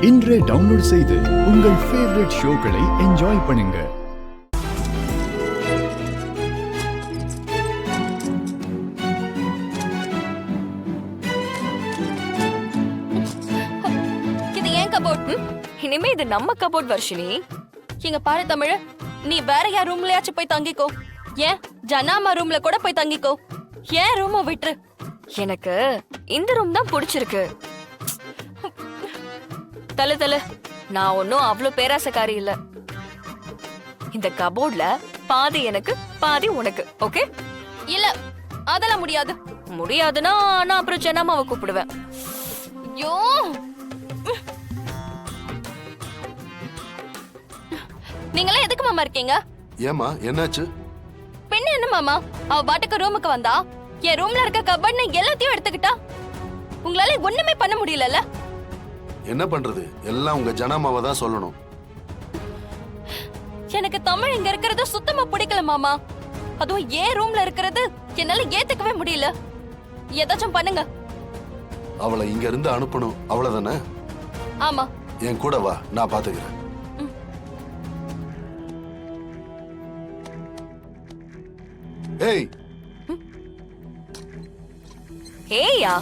இன்றே டவுன்லோட் செய்து உங்கள் ஃபேவரட் ஷோக்களை என்ஜாய் பண்ணுங்க. இது ஏன் கபோர்ட்? இனிமே இது நம்ம கபோர்ட் வர்ஷினி. இங்க பாரு தமிழ், நீ வேற யார் ரூம்லயாச்சும் போய் தங்கிக்கோ. ஏன் ஜனாமா ரூம்ல கூட போய் தங்கிக்கோ. ஏன் ரூம விட்டுரு. எனக்கு இந்த ரூம் தான் பிடிச்சிருக்கு. தல தல, நான் ஒன்னும் அவ்வளவு பேராசக்காரி இல்ல. இந்த கபோர்ட்ல பாதி எனக்கு பாதி உனக்கு, ஓகே? இல்ல அதெல்லாம் முடியாது. முடியாதுன்னா நான் அப்புறம் ஜனாமாவை கூப்பிடுவேன். ஐயோ, நீங்களாம் எதுக்கு மாமா இருக்கீங்க? ஏமா என்னாச்சு? பெண்ணு என்ன மாமா, அவ பாட்டுக்கு ரூமுக்கு வந்தா என் ரூம்ல இருக்க கபோர்ட்னு எல்லாத்தையும் எடுத்துக்கிட்டா. உங்களால ஒண்ணுமே பண்ண முடியலல்ல? என்ன பண்றது, எல்லாம் உங்க ஜனாமாவை தான் சொல்லணும். எனக்கு தமிழ் இங்க இருக்கிறது சுத்தமா பிடிக்கல மாமா. அதுவும் ஏன் ரூம்ல இருக்கிறது என்னால ஏத்துக்கவே முடியல. ஏதாச்சும் பண்ணுங்க. அவளை இங்க இருந்து அனுப்பணும், அவ்வளவுதானே? ஆமா. என் கூட வா, நான் பாத்துக்கிறேன். ஏய் ஏயா,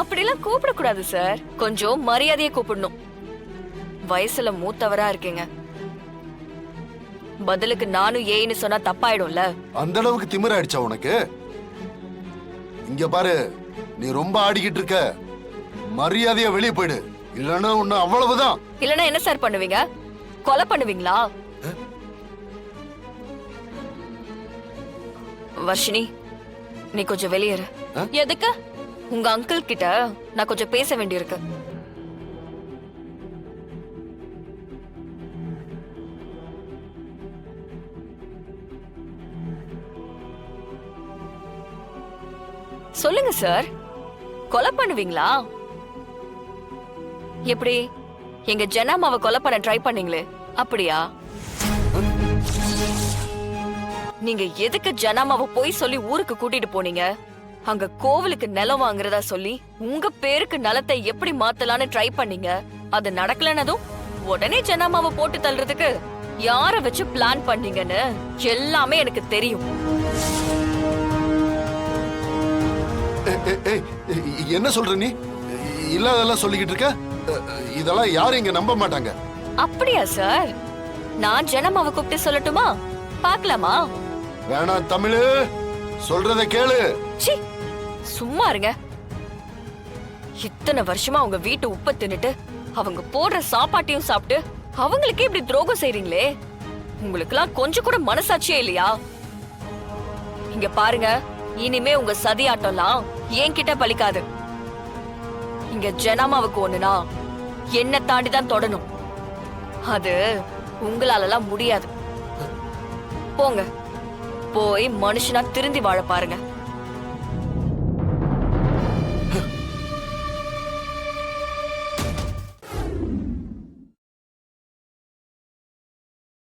அப்படிலாம் கூப்பிட கூடாது சார். கொஞ்சம் மரியாதையை கூப்பிடணும். வயசுல மூத்தவரா இருக்கீங்க. பதிலுக்கு நானும் ஏன்னு சொன்னா தப்பாயிடும்ல. அந்த அளவுக்கு திமிராயிடுச்சா உனக்கு? இங்க பாரு, நீ ரொம்ப ஆடிக்கிட்டு இருக்க. மரியாதையா வெளியே போயிடு, இல்லன்னா உன்ன அவ்வளவுதான். இல்லன்னா என்ன சார் பண்ணுவீங்க? கொலை பண்ணுவீங்களா? வர்ஷினி, நீ கொஞ்சம் வெளியேறு. எதுக்கு? உங்க அங்கிள் கிட்ட நான் கொஞ்சம் பேச வேண்டியிருக்கு. சொல்லுங்க சார், கொலை பண்ணுவீங்களா? எப்படி எங்க ஜனாமாவை கொலை பண்ண ட்ரை பண்ணீங்களே, அப்படியா? நீங்க எதுக்கு ஜனாமாவை போய் சொல்லி ஊருக்கு கூட்டிட்டு போனீங்க? அங்க கோவிலுக்கு நிலம் வாங்குறதா சொல்லி உங்க பேருக்கு நிலத்தை எப்படி மாத்தலான்னு ட்ரை பண்ணீங்க. அது நடக்கலனதும் உடனே ஜனாமாவை போட்டு தள்ளுறதுக்கு யார வச்சு பிளான் பண்ணீங்கன்னு எல்லாமே எனக்கு தெரியும். என்ன சொல்ற நீ? இல்லாதெல்லாம் சொல்லிக்கிட்டு இருக்க. இதெல்லாம் யாரும் இங்க நம்ப மாட்டாங்க. அப்படியா சார்? நான் ஜனாமாவை கூப்பிட்டு சொல்லட்டுமா? பாக்கலாமா? வேணாம் தமிழ், சொல்றத கேளு. சி, சும்மா இருங்க. இத்தனை வருஷமா அவங்க வீட்டு உப்ப தின்னுட்டு அவங்க போடுற சாப்பாட்டையும் சாப்பிட்டு அவங்களுக்கே இப்படி துரோகம் செய்றீங்களே, உங்களுக்குலாம் கொஞ்சம் கூட மனசாட்சியே இல்லையா? இங்க பாருங்க, இனிமே உங்க சதி ஆட்டம்லாம் என்கிட்ட பலிக்காது. இங்க ஜனாமாவுக்கு ஒண்ணுனா என்ன தாண்டிதான் தொடணும். அது உங்களாலலாம் முடியாது. போங்க, போய் மனுஷனா திருந்தி வாழ பாருங்க.